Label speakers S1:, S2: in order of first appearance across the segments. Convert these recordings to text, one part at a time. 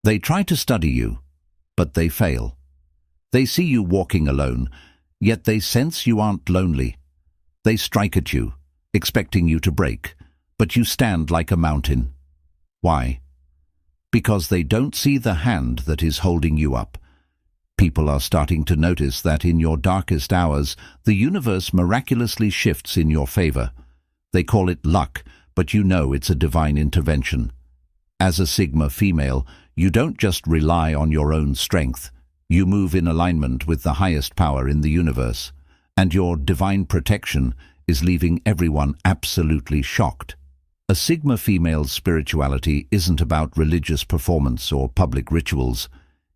S1: They try to study you, but they fail. They see you walking alone, yet they sense you aren't lonely. They strike at you, expecting you to break, but you stand like a mountain. Why? Because they don't see the hand that is holding you up. People are starting to notice that in your darkest hours, the universe miraculously shifts in your favor. They call it luck, but you know it's a divine intervention. As a Sigma female, you don't just rely on your own strength. You move in alignment with the highest power in the universe, and your divine protection is leaving everyone absolutely shocked. A Sigma female's spirituality isn't about religious performance or public rituals.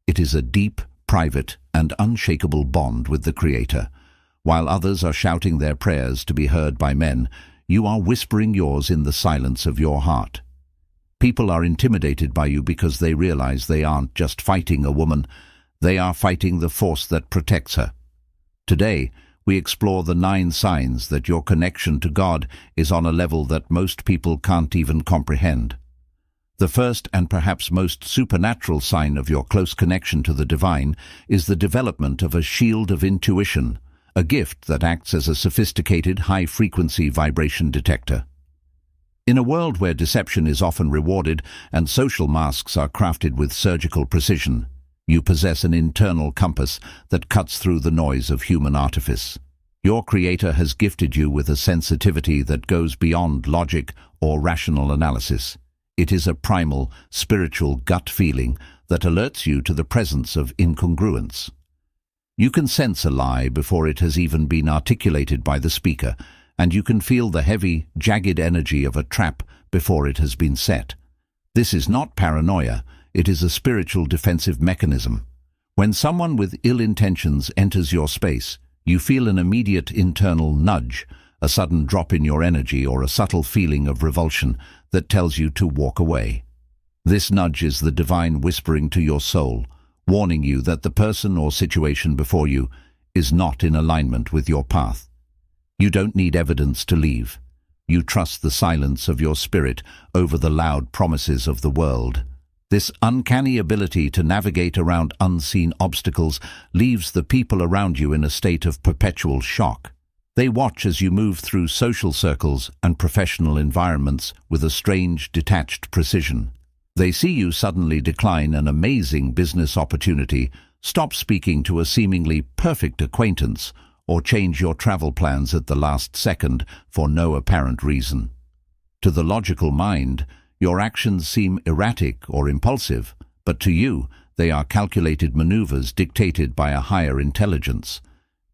S1: It is a deep, private, and unshakable bond with the Creator. While others are shouting their prayers to be heard by men, you are whispering yours in the silence of your heart. People are intimidated by you because they realize they aren't just fighting a woman, they are fighting the force that protects her. Today, we explore the 9 signs that your connection to God is on a level that most people can't even comprehend. The first and perhaps most supernatural sign of your close connection to the divine is the development of a shield of intuition, a gift that acts as a sophisticated high-frequency vibration detector. In a world where deception is often rewarded and social masks are crafted with surgical precision, you possess an internal compass that cuts through the noise of human artifice. Your Creator has gifted you with a sensitivity that goes beyond logic or rational analysis. It is a primal, spiritual gut feeling that alerts you to the presence of incongruence. You can sense a lie before it has even been articulated by the speaker, and you can feel the heavy, jagged energy of a trap before it has been set. This is not paranoia, it is a spiritual defensive mechanism. When someone with ill intentions enters your space, you feel an immediate internal nudge, a sudden drop in your energy or a subtle feeling of revulsion that tells you to walk away. This nudge is the divine whispering to your soul, warning you that the person or situation before you is not in alignment with your path. You don't need evidence to leave. You trust the silence of your spirit over the loud promises of the world. This uncanny ability to navigate around unseen obstacles leaves the people around you in a state of perpetual shock. They watch as you move through social circles and professional environments with a strange, detached precision. They see you suddenly decline an amazing business opportunity, stop speaking to a seemingly perfect acquaintance, or change your travel plans at the last second for no apparent reason. To the logical mind, your actions seem erratic or impulsive, but to you, they are calculated maneuvers dictated by a higher intelligence.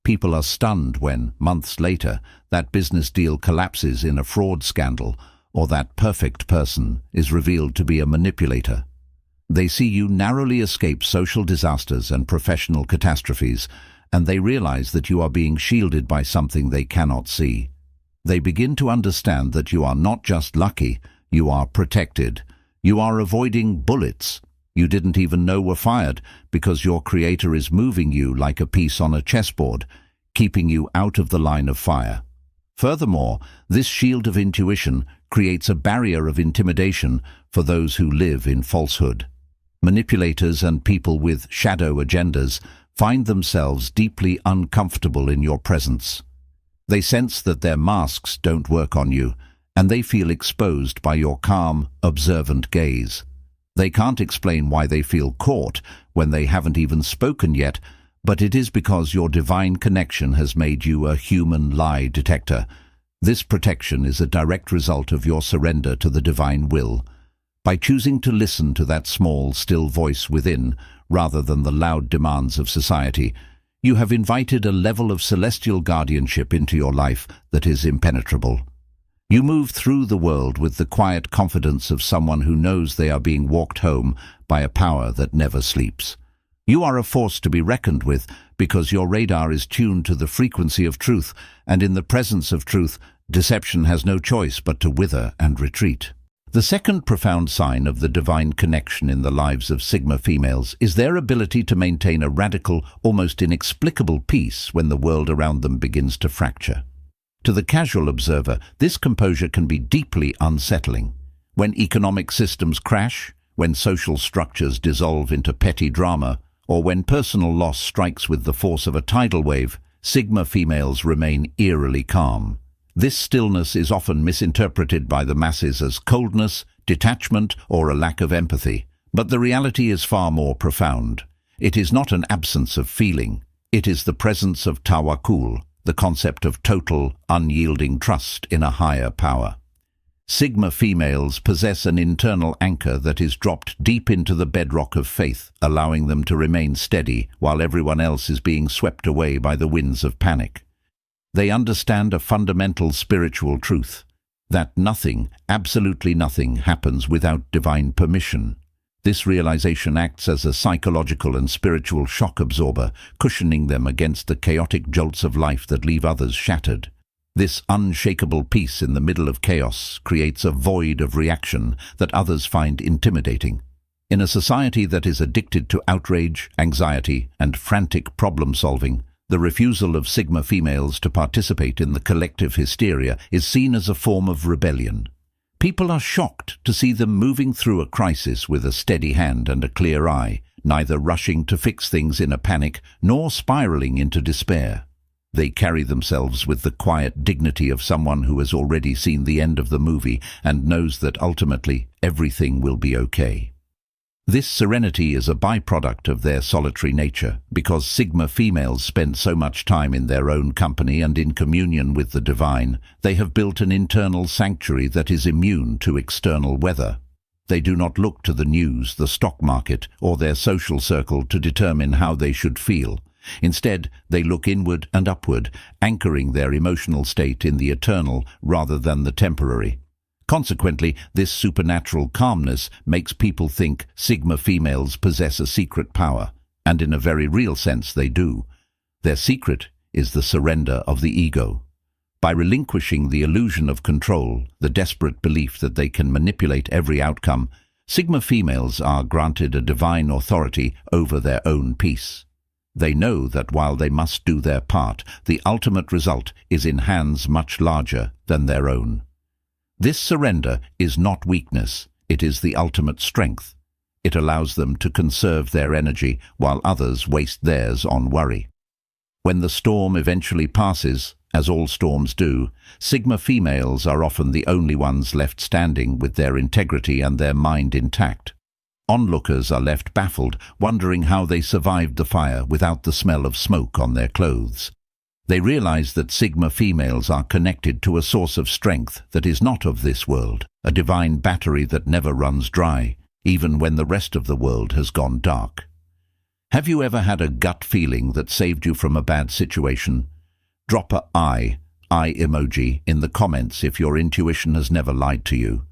S1: People are stunned when, months later, that business deal collapses in a fraud scandal, or that perfect person is revealed to be a manipulator. They see you narrowly escape social disasters and professional catastrophes, and they realize that you are being shielded by something they cannot see. They begin to understand that you are not just lucky, you are protected. You are avoiding bullets you didn't even know were fired because your Creator is moving you like a piece on a chessboard, keeping you out of the line of fire. Furthermore, this shield of intuition creates a barrier of intimidation for those who live in falsehood. Manipulators and people with shadow agendas find themselves deeply uncomfortable in your presence. They sense that their masks don't work on you, and they feel exposed by your calm, observant gaze. They can't explain why they feel caught when they haven't even spoken yet, but it is because your divine connection has made you a human lie detector. This protection is a direct result of your surrender to the divine will. By choosing to listen to that small, still voice within, rather than the loud demands of society, you have invited a level of celestial guardianship into your life that is impenetrable. You move through the world with the quiet confidence of someone who knows they are being walked home by a power that never sleeps. You are a force to be reckoned with because your radar is tuned to the frequency of truth, and in the presence of truth, deception has no choice but to wither and retreat. The second profound sign of the divine connection in the lives of Sigma females is their ability to maintain a radical, almost inexplicable peace when the world around them begins to fracture. To the casual observer, this composure can be deeply unsettling. When economic systems crash, when social structures dissolve into petty drama, or when personal loss strikes with the force of a tidal wave, Sigma females remain eerily calm. This stillness is often misinterpreted by the masses as coldness, detachment, or a lack of empathy. But the reality is far more profound. It is not an absence of feeling. It is the presence of tawakkul, the concept of total, unyielding trust in a higher power. Sigma females possess an internal anchor that is dropped deep into the bedrock of faith, allowing them to remain steady while everyone else is being swept away by the winds of panic. They understand a fundamental spiritual truth, that nothing, absolutely nothing, happens without divine permission. This realization acts as a psychological and spiritual shock absorber, cushioning them against the chaotic jolts of life that leave others shattered. This unshakable peace in the middle of chaos creates a void of reaction that others find intimidating. In a society that is addicted to outrage, anxiety, and frantic problem-solving, the refusal of Sigma females to participate in the collective hysteria is seen as a form of rebellion. People are shocked to see them moving through a crisis with a steady hand and a clear eye, neither rushing to fix things in a panic nor spiraling into despair. They carry themselves with the quiet dignity of someone who has already seen the end of the movie and knows that ultimately everything will be okay. This serenity is a byproduct of their solitary nature, because Sigma females spend so much time in their own company and in communion with the divine. They have built an internal sanctuary that is immune to external weather. They do not look to the news, the stock market, or their social circle to determine how they should feel. Instead, they look inward and upward, anchoring their emotional state in the eternal rather than the temporary. Consequently, this supernatural calmness makes people think Sigma females possess a secret power, and in a very real sense they do. Their secret is the surrender of the ego. By relinquishing the illusion of control, the desperate belief that they can manipulate every outcome, Sigma females are granted a divine authority over their own peace. They know that while they must do their part, the ultimate result is in hands much larger than their own. This surrender is not weakness, it is the ultimate strength. It allows them to conserve their energy while others waste theirs on worry. When the storm eventually passes, as all storms do, Sigma females are often the only ones left standing with their integrity and their mind intact. Onlookers are left baffled, wondering how they survived the fire without the smell of smoke on their clothes. They realize that Sigma females are connected to a source of strength that is not of this world, a divine battery that never runs dry, even when the rest of the world has gone dark. Have you ever had a gut feeling that saved you from a bad situation? Drop a eye emoji in the comments if your intuition has never lied to you.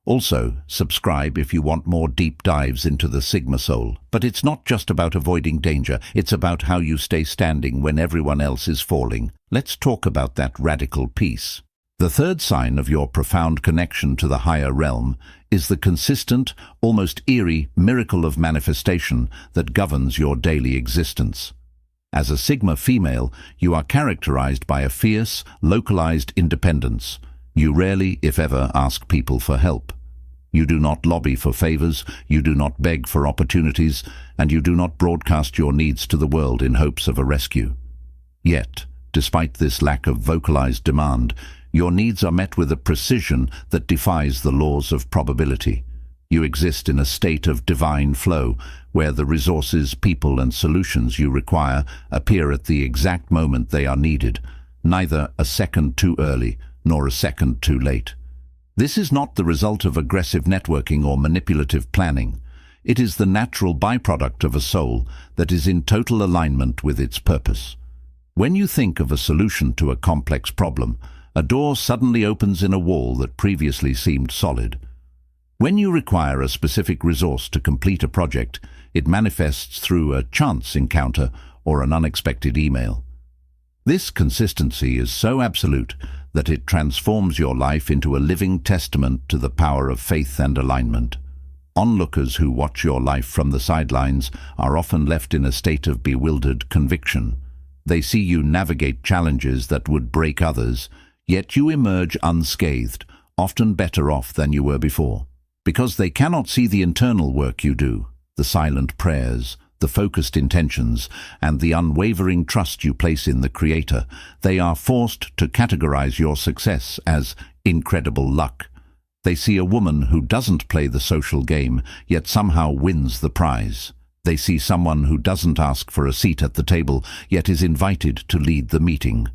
S1: Also, subscribe if you want more deep dives into the Sigma soul. But it's not just about avoiding danger, it's about how you stay standing when everyone else is falling. Let's talk about that radical peace. The third sign of your profound connection to the higher realm is the consistent, almost eerie miracle of manifestation that governs your daily existence. As a Sigma female, you are characterized by a fierce, localized independence. You rarely, if ever, ask people for help. You do not lobby for favors, you do not beg for opportunities, and you do not broadcast your needs to the world in hopes of a rescue. Yet, despite this lack of vocalized demand, your needs are met with a precision that defies the laws of probability. You exist in a state of divine flow, where the resources, people, and solutions you require appear at the exact moment they are needed, neither a second too early nor a second too late. This is not the result of aggressive networking or manipulative planning. It is the natural byproduct of a soul that is in total alignment with its purpose. When you think of a solution to a complex problem, a door suddenly opens in a wall that previously seemed solid. When you require a specific resource to complete a project, it manifests through a chance encounter or an unexpected email. This consistency is so absolute that it transforms your life into a living testament to the power of faith and alignment. Onlookers who watch your life from the sidelines are often left in a state of bewildered conviction. They see you navigate challenges that would break others, yet you emerge unscathed, often better off than you were before. Because they cannot see the internal work you do, the silent prayers, the focused intentions, and the unwavering trust you place in the Creator, they are forced to categorize your success as incredible luck. They see a woman who doesn't play the social game, yet somehow wins the prize. They see someone who doesn't ask for a seat at the table, yet is invited to lead the meeting.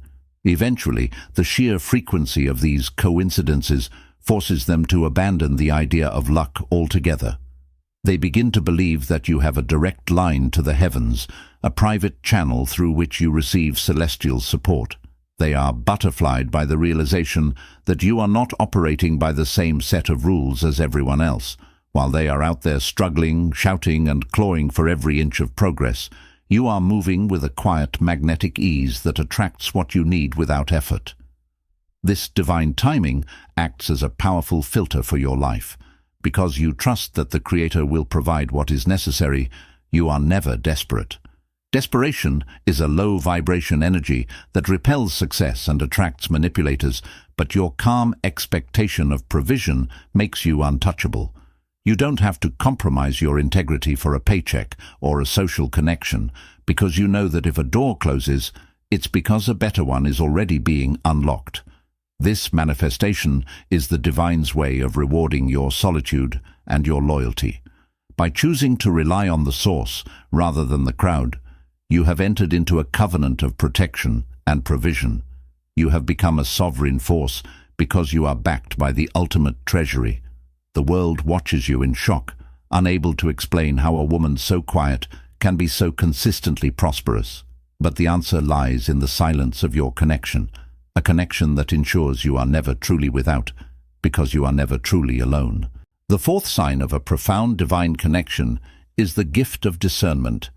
S1: Eventually, the sheer frequency of these coincidences forces them to abandon the idea of luck altogether. They begin to believe that you have a direct line to the heavens, a private channel through which you receive celestial support. They are butterflied by the realization that you are not operating by the same set of rules as everyone else. While they are out there struggling, shouting, and clawing for every inch of progress, you are moving with a quiet, magnetic ease that attracts what you need without effort. This divine timing acts as a powerful filter for your life. Because you trust that the Creator will provide what is necessary, you are never desperate. Desperation is a low-vibration energy that repels success and attracts manipulators, but your calm expectation of provision makes you untouchable. You don't have to compromise your integrity for a paycheck or a social connection, because you know that if a door closes, it's because a better one is already being unlocked. This manifestation is the divine's way of rewarding your solitude and your loyalty. By choosing to rely on the source rather than the crowd, you have entered into a covenant of protection and provision. You have become a sovereign force because you are backed by the ultimate treasury. The world watches you in shock, unable to explain how a woman so quiet can be so consistently prosperous. But the answer lies in the silence of your connection, a connection that ensures you are never truly without, because you are never truly alone. The fourth sign of a profound divine connection is the gift of discernment,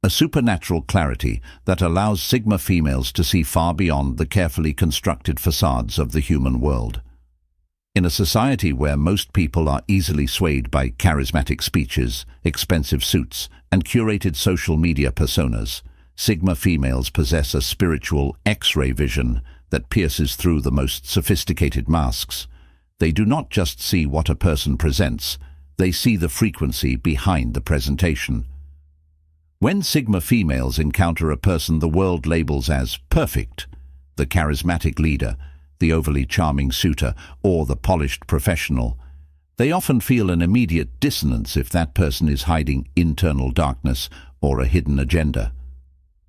S1: a supernatural clarity that allows Sigma females to see far beyond the carefully constructed facades of the human world. In a society where most people are easily swayed by charismatic speeches, expensive suits, and curated social media personas, Sigma females possess a spiritual X-ray vision that pierces through the most sophisticated masks. They do not just see what a person presents, they see the frequency behind the presentation. When Sigma females encounter a person the world labels as perfect, the charismatic leader, the overly charming suitor, or the polished professional, they often feel an immediate dissonance if that person is hiding internal darkness or a hidden agenda.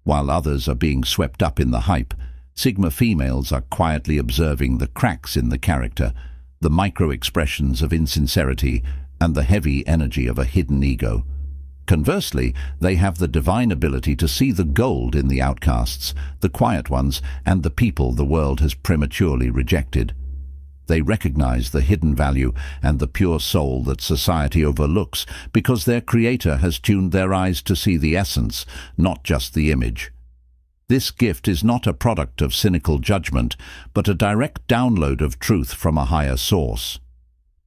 S1: While others are being swept up in the hype, Sigma females are quietly observing the cracks in the character, the micro-expressions of insincerity, and the heavy energy of a hidden ego. Conversely, they have the divine ability to see the gold in the outcasts, the quiet ones, and the people the world has prematurely rejected. They recognize the hidden value and the pure soul that society overlooks because their Creator has tuned their eyes to see the essence, not just the image. This gift is not a product of cynical judgment, but a direct download of truth from a higher source.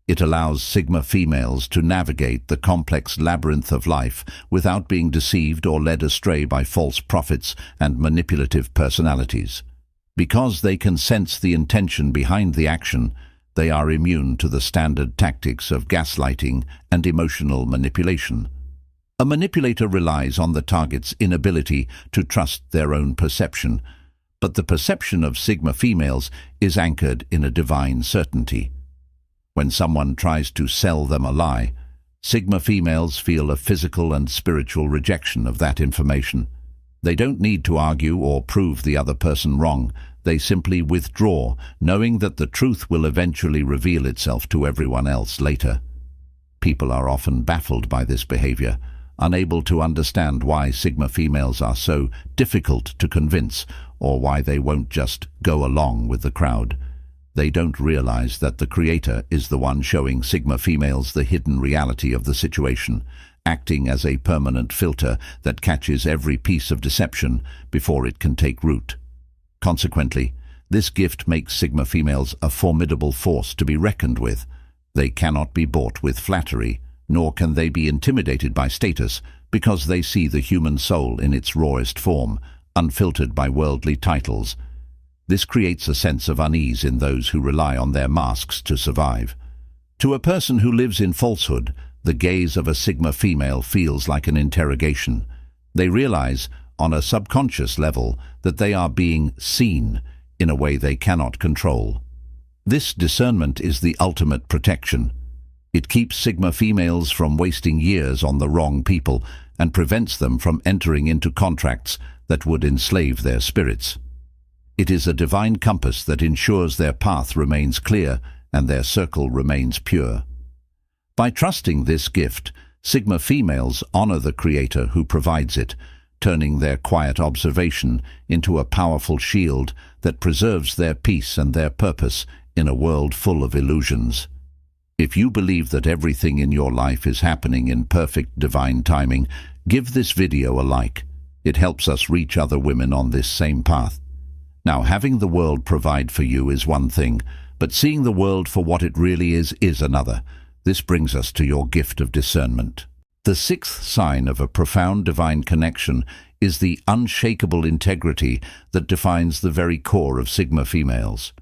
S1: It allows Sigma females to navigate the complex labyrinth of life without being deceived or led astray by false prophets and manipulative personalities. Because they can sense the intention behind the action, they are immune to the standard tactics of gaslighting and emotional manipulation. A manipulator relies on the target's inability to trust their own perception, but the perception of Sigma females is anchored in a divine certainty. When someone tries to sell them a lie, Sigma females feel a physical and spiritual rejection of that information. They don't need to argue or prove the other person wrong. They simply withdraw, knowing that the truth will eventually reveal itself to everyone else later. People are often baffled by this behavior, unable to understand why Sigma females are so difficult to convince or why they won't just go along with the crowd. They don't realize that the Creator is the one showing Sigma females the hidden reality of the situation, acting as a permanent filter that catches every piece of deception before it can take root. Consequently, this gift makes Sigma females a formidable force to be reckoned with. They cannot be bought with flattery, nor can they be intimidated by status, because they see the human soul in its rawest form, unfiltered by worldly titles. This creates a sense of unease in those who rely on their masks to survive. To a person who lives in falsehood, the gaze of a Sigma female feels like an interrogation. They realize, on a subconscious level, that they are being seen in a way they cannot control. This discernment is the ultimate protection. It keeps Sigma females from wasting years on the wrong people and prevents them from entering into contracts that would enslave their spirits. It is a divine compass that ensures their path remains clear and their circle remains pure. By trusting this gift, Sigma females honor the Creator who provides it, turning their quiet observation into a powerful shield that preserves their peace and their purpose in a world full of illusions. If you believe that everything in your life is happening in perfect divine timing, give this video a like. It helps us reach other women on this same path. Now, having the world provide for you is one thing, but seeing the world for what it really is another. This brings us to your gift of discernment. The sixth sign of a profound divine connection is the unshakable integrity that defines the very core of Sigma females.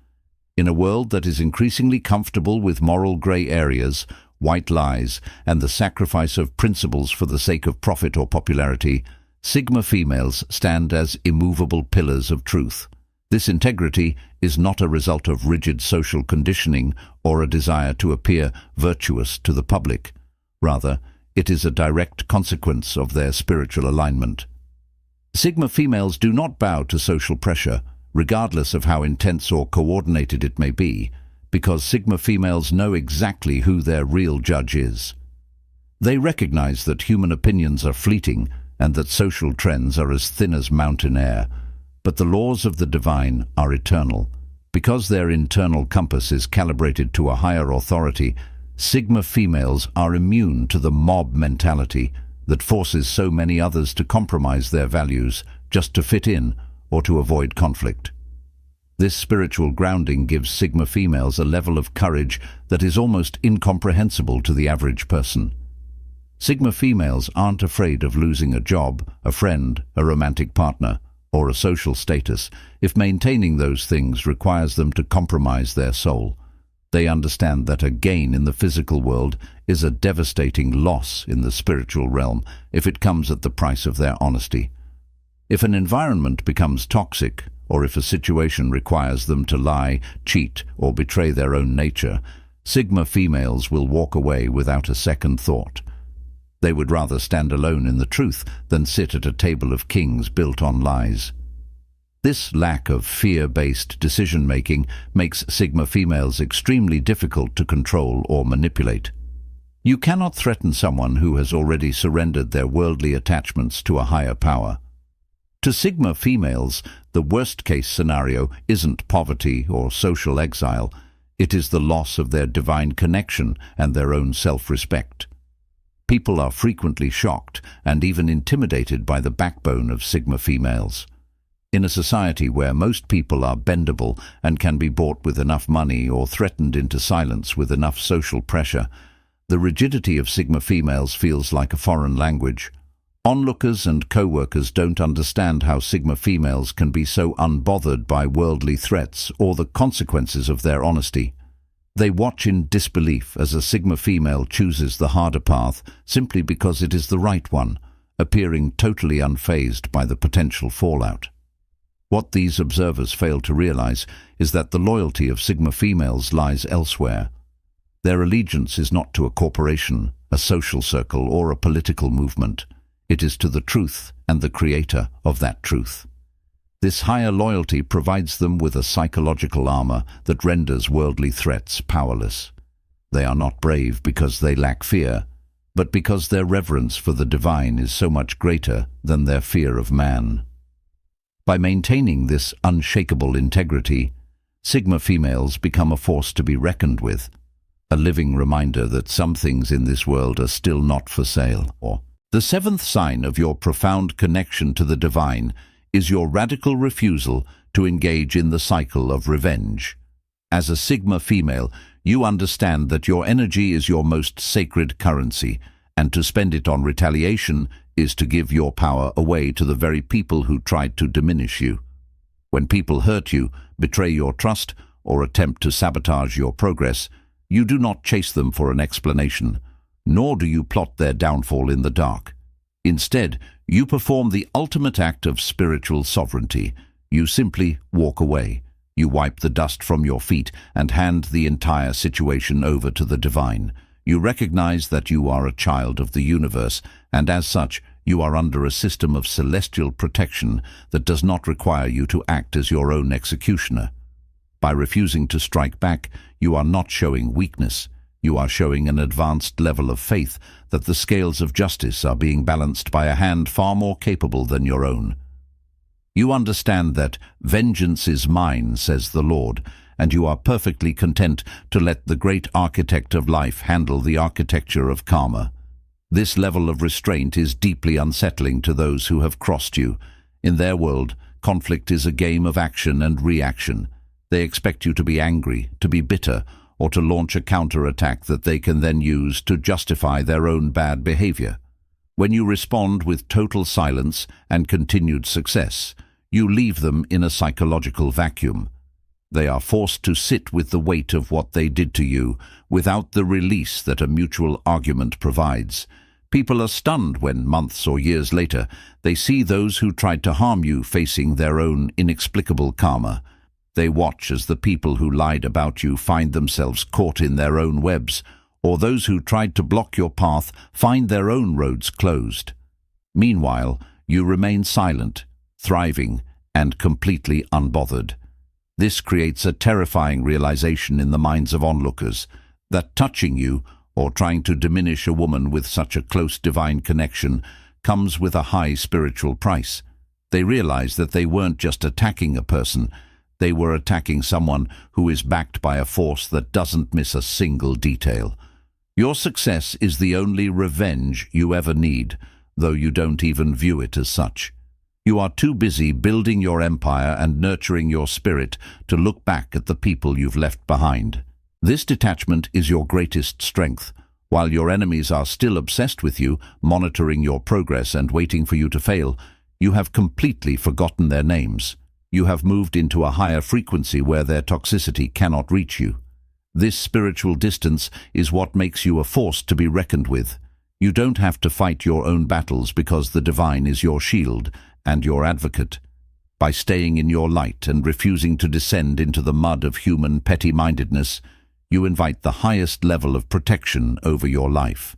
S1: In a world that is increasingly comfortable with moral gray areas, white lies, and the sacrifice of principles for the sake of profit or popularity, Sigma females stand as immovable pillars of truth. This integrity is not a result of rigid social conditioning or a desire to appear virtuous to the public. Rather, it is a direct consequence of their spiritual alignment. Sigma females do not bow to social pressure, regardless of how intense or coordinated it may be, because Sigma females know exactly who their real judge is. They recognize that human opinions are fleeting and that social trends are as thin as mountain air, but the laws of the divine are eternal. Because their internal compass is calibrated to a higher authority, Sigma females are immune to the mob mentality that forces so many others to compromise their values just to fit in or to avoid conflict. This spiritual grounding gives Sigma females a level of courage that is almost incomprehensible to the average person. Sigma females aren't afraid of losing a job, a friend, a romantic partner, or a social status if maintaining those things requires them to compromise their soul. They understand that a gain in the physical world is a devastating loss in the spiritual realm if it comes at the price of their honesty. If an environment becomes toxic, or if a situation requires them to lie, cheat, or betray their own nature, Sigma females will walk away without a second thought. They would rather stand alone in the truth than sit at a table of kings built on lies. This lack of fear-based decision-making makes Sigma females extremely difficult to control or manipulate. You cannot threaten someone who has already surrendered their worldly attachments to a higher power. To Sigma females, the worst-case scenario isn't poverty or social exile. It is the loss of their divine connection and their own self-respect. People are frequently shocked and even intimidated by the backbone of Sigma females. In a society where most people are bendable and can be bought with enough money or threatened into silence with enough social pressure, the rigidity of Sigma females feels like a foreign language. Onlookers and co-workers don't understand how Sigma females can be so unbothered by worldly threats or the consequences of their honesty. They watch in disbelief as a Sigma female chooses the harder path simply because it is the right one, appearing totally unfazed by the potential fallout. What these observers fail to realize is that the loyalty of Sigma females lies elsewhere. Their allegiance is not to a corporation, a social circle, or a political movement. It is to the truth and the creator of that truth. This higher loyalty provides them with a psychological armor that renders worldly threats powerless. They are not brave because they lack fear, but because their reverence for the divine is so much greater than their fear of man. By maintaining this unshakable integrity, Sigma females become a force to be reckoned with, a living reminder that some things in this world are still not for sale. The seventh sign of your profound connection to the divine is your radical refusal to engage in the cycle of revenge. As a Sigma female, you understand that your energy is your most sacred currency, and to spend it on retaliation is to give your power away to the very people who tried to diminish you. When people hurt you, betray your trust, or attempt to sabotage your progress, You do not chase them for an explanation, nor do you plot their downfall in the dark. Instead, you perform the ultimate act of spiritual sovereignty. You simply walk away. You wipe the dust from your feet and hand the entire situation over to the divine. You recognize that you are a child of the universe, and as such, you are under a system of celestial protection that does not require you to act as your own executioner. By refusing to strike back, you are not showing weakness. You are showing an advanced level of faith that the scales of justice are being balanced by a hand far more capable than your own. You understand that vengeance is mine, says the Lord, and you are perfectly content to let the great architect of life handle the architecture of karma. This level of restraint is deeply unsettling to those who have crossed you. In their world, conflict is a game of action and reaction. They expect you to be angry, to be bitter, or to launch a counterattack that they can then use to justify their own bad behavior. When you respond with total silence and continued success, you leave them in a psychological vacuum. They are forced to sit with the weight of what they did to you without the release that a mutual argument provides. People are stunned when, months or years later, they see those who tried to harm you facing their own inexplicable karma. They watch as the people who lied about you find themselves caught in their own webs, or those who tried to block your path find their own roads closed. Meanwhile, you remain silent, thriving, and completely unbothered. This creates a terrifying realization in the minds of onlookers that touching you or trying to diminish a woman with such a close divine connection comes with a high spiritual price. They realize that they weren't just attacking a person, they were attacking someone who is backed by a force that doesn't miss a single detail. Your success is the only revenge you ever need, though you don't even view it as such. You are too busy building your empire and nurturing your spirit to look back at the people you've left behind. This detachment is your greatest strength. While your enemies are still obsessed with you, monitoring your progress and waiting for you to fail, you have completely forgotten their names. You have moved into a higher frequency where their toxicity cannot reach you. This spiritual distance is what makes you a force to be reckoned with. You don't have to fight your own battles because the divine is your shield and your advocate. By staying in your light and refusing to descend into the mud of human petty-mindedness, you invite the highest level of protection over your life.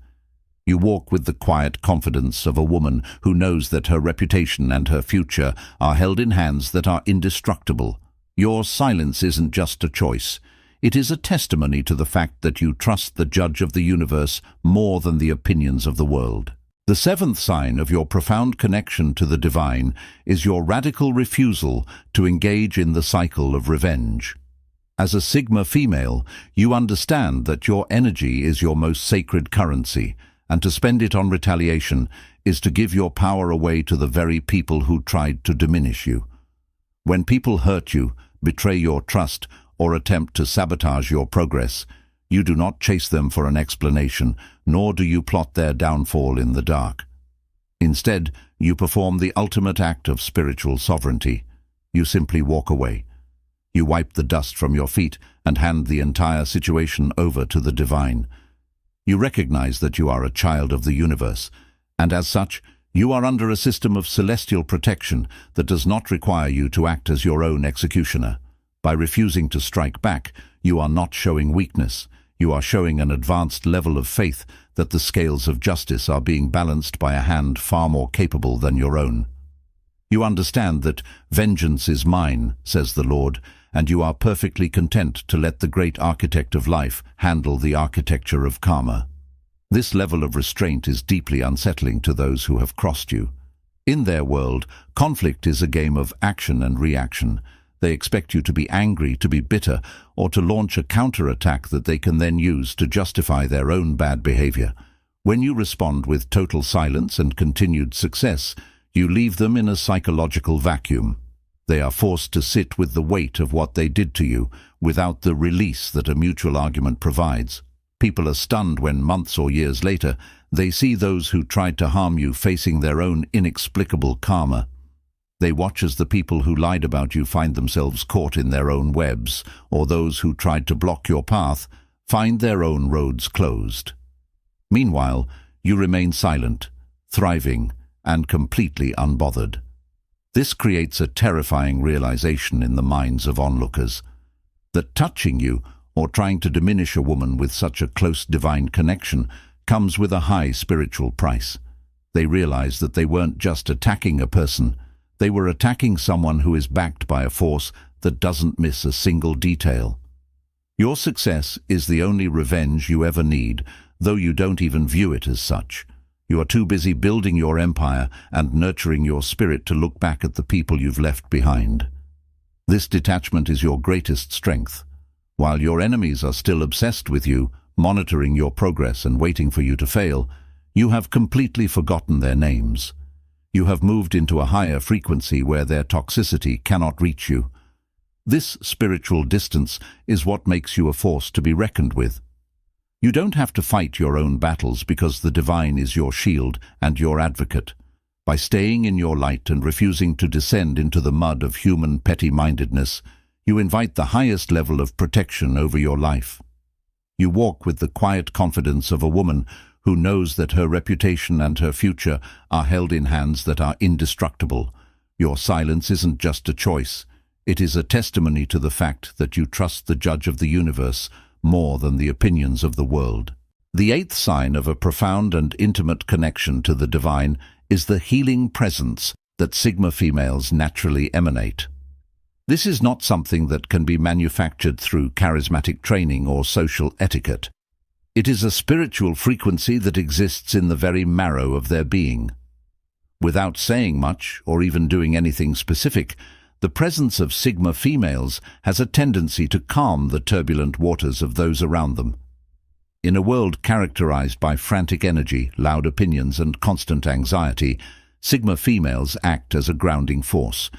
S1: You walk with the quiet confidence of a woman who knows that her reputation and her future are held in hands that are indestructible. Your silence isn't just a choice. It is a testimony to the fact that you trust the judge of the universe more than the opinions of the world. The seventh sign of your profound connection to the divine is your radical refusal to engage in the cycle of revenge. As a Sigma female, you understand that your energy is your most sacred currency, and to spend it on retaliation is to give your power away to the very people who tried to diminish you. When people hurt you, betray your trust, or attempt to sabotage your progress, you do not chase them for an explanation, nor do you plot their downfall in the dark. Instead, you perform the ultimate act of spiritual sovereignty. You simply walk away. You wipe the dust from your feet and hand the entire situation over to the divine. You recognize that you are a child of the universe, and as such, you are under a system of celestial protection that does not require you to act as your own executioner. By refusing to strike back, you are not showing weakness. You are showing an advanced level of faith that the scales of justice are being balanced by a hand far more capable than your own. You understand that vengeance is mine, says the Lord, and you are perfectly content to let the great architect of life handle the architecture of karma. This level of restraint is deeply unsettling to those who have crossed you. In their world, conflict is a game of action and reaction. They expect you to be angry, to be bitter, or to launch a counterattack that they can then use to justify their own bad behavior. When you respond with total silence and continued success, you leave them in a psychological vacuum. They are forced to sit with the weight of what they did to you without the release that a mutual argument provides. People are stunned when, months or years later, they see those who tried to harm you facing their own inexplicable karma. They watch as the people who lied about you find themselves caught in their own webs, or those who tried to block your path find their own roads closed. Meanwhile, you remain silent, thriving, and completely unbothered. This creates a terrifying realization in the minds of onlookers that touching you or trying to diminish a woman with such a close divine connection comes with a high spiritual price. They realize that they weren't just attacking a person, they were attacking someone who is backed by a force that doesn't miss a single detail. Your success is the only revenge you ever need, though you don't even view it as such. You are too busy building your empire and nurturing your spirit to look back at the people you've left behind. This detachment is your greatest strength. While your enemies are still obsessed with you, monitoring your progress and waiting for you to fail, you have completely forgotten their names. You have moved into a higher frequency where their toxicity cannot reach you. This spiritual distance is what makes you a force to be reckoned with. You don't have to fight your own battles because the divine is your shield and your advocate. By staying in your light and refusing to descend into the mud of human petty-mindedness, you invite the highest level of protection over your life. You walk with the quiet confidence of a woman who knows that her reputation and her future are held in hands that are indestructible. Your silence isn't just a choice. It is a testimony to the fact that you trust the judge of the universe more than the opinions of the world. The eighth sign of a profound and intimate connection to the divine is the healing presence that Sigma females naturally emanate. This is not something that can be manufactured through charismatic training or social etiquette. It is a spiritual frequency that exists in the very marrow of their being. Without saying much or even doing anything specific, the presence of Sigma females has a tendency to calm the turbulent waters of those around them. In a world characterized by frantic energy, loud opinions, and constant anxiety, Sigma females act as a grounding force.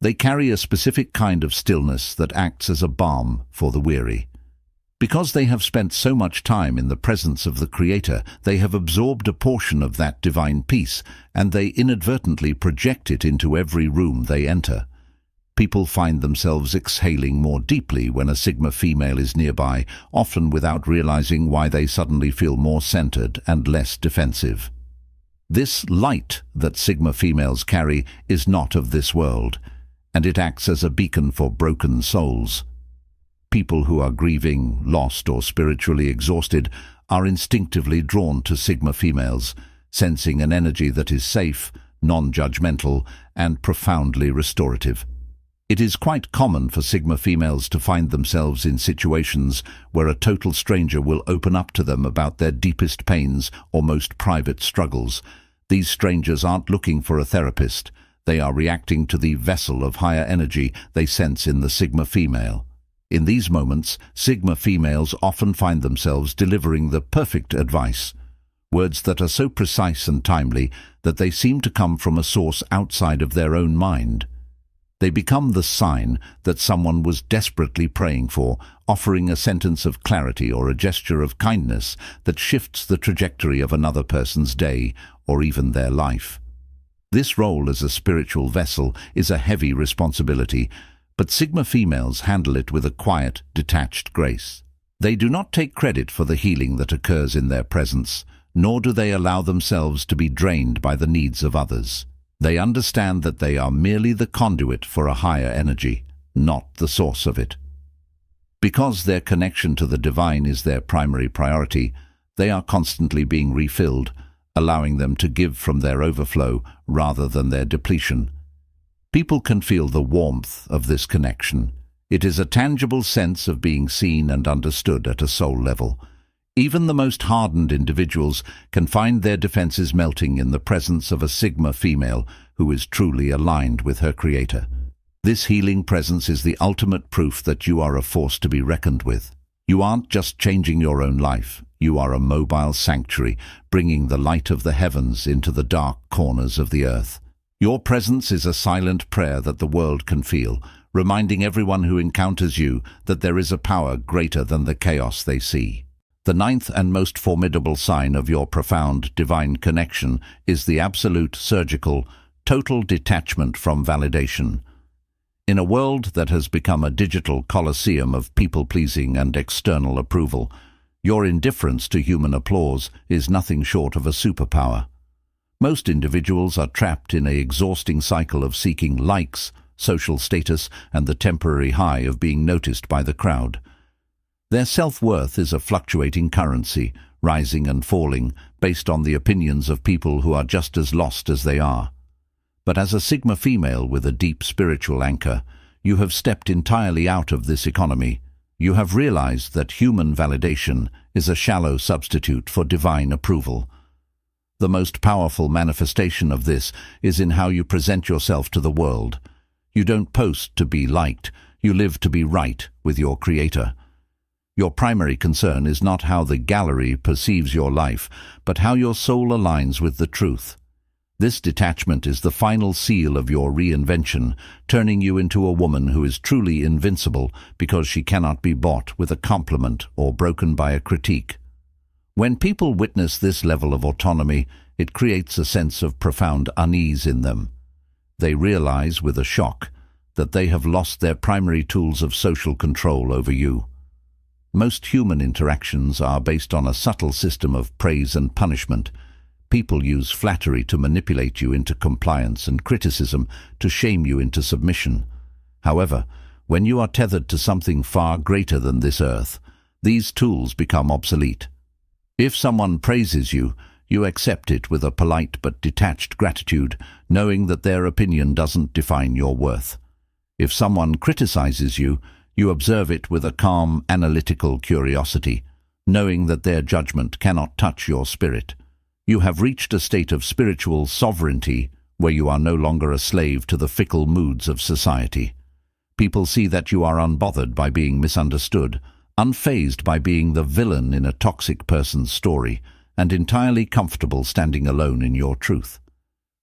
S1: They carry a specific kind of stillness that acts as a balm for the weary. Because they have spent so much time in the presence of the Creator, they have absorbed a portion of that divine peace, and they inadvertently project it into every room they enter. People find themselves exhaling more deeply when a Sigma female is nearby, often without realizing why they suddenly feel more centered and less defensive. This light that Sigma females carry is not of this world, and it acts as a beacon for broken souls. People who are grieving, lost, or spiritually exhausted are instinctively drawn to Sigma females, sensing an energy that is safe, non-judgmental, and profoundly restorative. It is quite common for Sigma females to find themselves in situations where a total stranger will open up to them about their deepest pains or most private struggles. These strangers aren't looking for a therapist. They are reacting to the vessel of higher energy they sense in the Sigma female. In these moments, Sigma females often find themselves delivering the perfect advice, words that are so precise and timely that they seem to come from a source outside of their own mind. They become the sign that someone was desperately praying for, offering a sentence of clarity or a gesture of kindness that shifts the trajectory of another person's day or even their life. This role as a spiritual vessel is a heavy responsibility, but Sigma females handle it with a quiet, detached grace. They do not take credit for the healing that occurs in their presence, nor do they allow themselves to be drained by the needs of others. They understand that they are merely the conduit for a higher energy, not the source of it. Because their connection to the divine is their primary priority, they are constantly being refilled, allowing them to give from their overflow rather than their depletion. People can feel the warmth of this connection. It is a tangible sense of being seen and understood at a soul level. Even the most hardened individuals can find their defenses melting in the presence of a Sigma female who is truly aligned with her Creator. This healing presence is the ultimate proof that you are a force to be reckoned with. You aren't just changing your own life. You are a mobile sanctuary, bringing the light of the heavens into the dark corners of the earth. Your presence is a silent prayer that the world can feel, reminding everyone who encounters you that there is a power greater than the chaos they see. The ninth and most formidable sign of your profound divine connection is the absolute, surgical, total detachment from validation. In a world that has become a digital coliseum of people-pleasing and external approval, Your indifference to human applause is nothing short of a superpower. Most individuals are trapped in an exhausting cycle of seeking likes, social status, and the temporary high of being noticed by the crowd. Their self-worth is a fluctuating currency, rising and falling, based on the opinions of people who are just as lost as they are. But as a Sigma female with a deep spiritual anchor, you have stepped entirely out of this economy. You have realized that human validation is a shallow substitute for divine approval. The most powerful manifestation of this is in how you present yourself to the world. You don't post to be liked, you live to be right with your Creator. Your primary concern is not how the gallery perceives your life, but how your soul aligns with the truth. This detachment is the final seal of your reinvention, turning you into a woman who is truly invincible because she cannot be bought with a compliment or broken by a critique. When people witness this level of autonomy, it creates a sense of profound unease in them. They realize with a shock that they have lost their primary tools of social control over you. Most human interactions are based on a subtle system of praise and punishment. People use flattery to manipulate you into compliance and criticism to shame you into submission. However, when you are tethered to something far greater than this earth, these tools become obsolete. If someone praises you, you accept it with a polite but detached gratitude, knowing that their opinion doesn't define your worth. If someone criticizes you, you observe it with a calm, analytical curiosity, knowing that their judgment cannot touch your spirit. You have reached a state of spiritual sovereignty where you are no longer a slave to the fickle moods of society. People see that you are unbothered by being misunderstood, unfazed by being the villain in a toxic person's story, and entirely comfortable standing alone in your truth.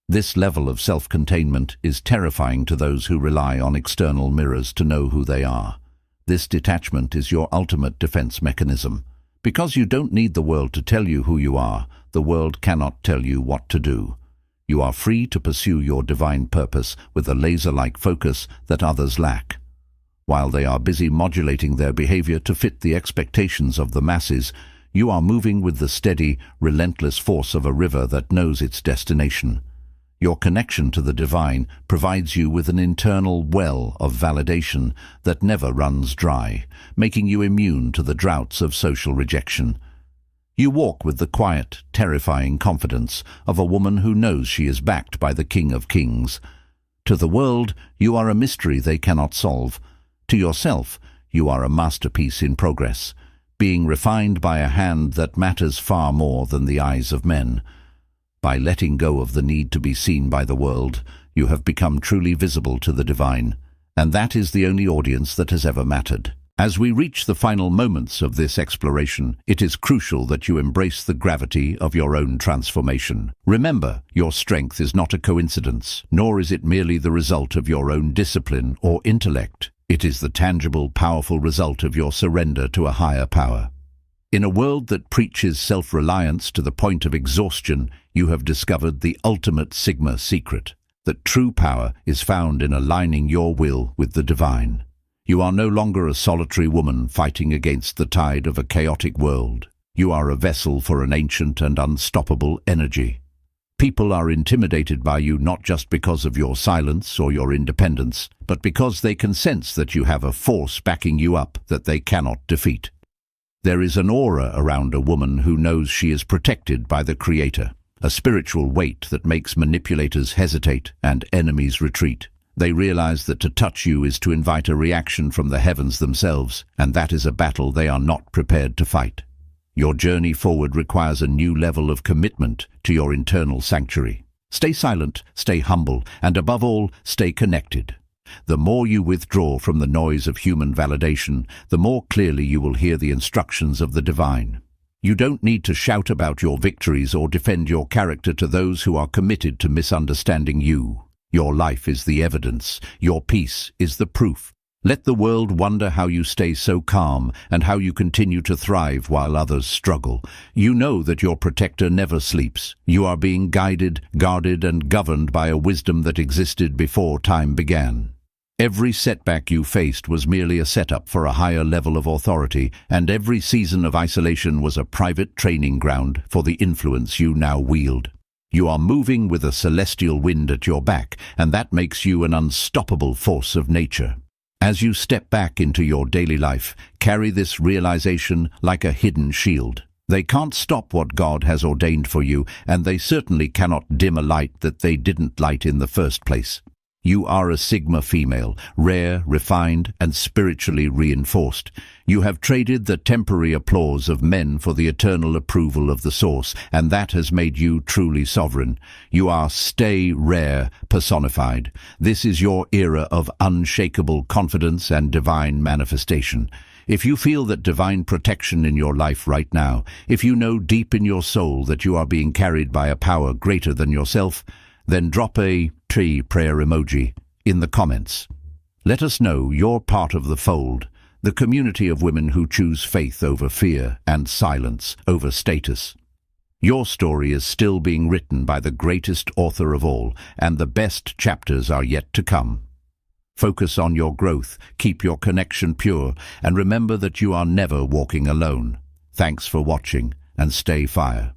S1: This level of self-containment is terrifying to those who rely on external mirrors to know who they are. This detachment is your ultimate defense mechanism. Because you don't need the world to tell you who you are, the world cannot tell you what to do. You are free to pursue your divine purpose with a laser-like focus that others lack. While they are busy modulating their behavior to fit the expectations of the masses, you are moving with the steady, relentless force of a river that knows its destination. Your connection to the divine provides you with an internal well of validation that never runs dry, making you immune to the droughts of social rejection. You walk with the quiet, terrifying confidence of a woman who knows she is backed by the King of Kings. To the world, you are a mystery they cannot solve. To yourself, you are a masterpiece in progress, being refined by a hand that matters far more than the eyes of men. By letting go of the need to be seen by the world, you have become truly visible to the divine, and that is the only audience that has ever mattered. As we reach the final moments of this exploration, it is crucial that you embrace the gravity of your own transformation. Remember, your strength is not a coincidence, nor is it merely the result of your own discipline or intellect. It is the tangible, powerful result of your surrender to a higher power. In a world that preaches self-reliance to the point of exhaustion, you have discovered the ultimate Sigma secret, that true power is found in aligning your will with the divine. You are no longer a solitary woman fighting against the tide of a chaotic world. You are a vessel for an ancient and unstoppable energy. People are intimidated by you not just because of your silence or your independence, but because they can sense that you have a force backing you up that they cannot defeat. There is an aura around a woman who knows she is protected by the Creator, a spiritual weight that makes manipulators hesitate and enemies retreat. They realize that to touch you is to invite a reaction from the heavens themselves, and that is a battle they are not prepared to fight. Your journey forward requires a new level of commitment to your internal sanctuary. Stay silent, stay humble, and above all, stay connected. The more you withdraw from the noise of human validation, the more clearly you will hear the instructions of the divine. You don't need to shout about your victories or defend your character to those who are committed to misunderstanding you. Your life is the evidence. Your peace is the proof. Let the world wonder how you stay so calm and how you continue to thrive while others struggle. You know that your protector never sleeps. You are being guided, guarded, and governed by a wisdom that existed before time began. Every setback you faced was merely a setup for a higher level of authority, and every season of isolation was a private training ground for the influence you now wield. You are moving with a celestial wind at your back, and that makes you an unstoppable force of nature. As you step back into your daily life, carry this realization like a hidden shield. They can't stop what God has ordained for you, and they certainly cannot dim a light that they didn't light in the first place. You are a Sigma female, rare, refined, and spiritually reinforced. You have traded the temporary applause of men for the eternal approval of the source, and that has made you truly sovereign. You are Stay Rare personified. This is your era of unshakable confidence and divine manifestation. If you feel that divine protection in your life right now, if you know deep in your soul that you are being carried by a power greater than yourself, then drop a tree prayer emoji in the comments. Let us know you're part of the fold, the community of women who choose faith over fear and silence over status. Your story is still being written by the greatest author of all, and the best chapters are yet to come. Focus on your growth, keep your connection pure, and remember that you are never walking alone. Thanks for watching, and stay fire.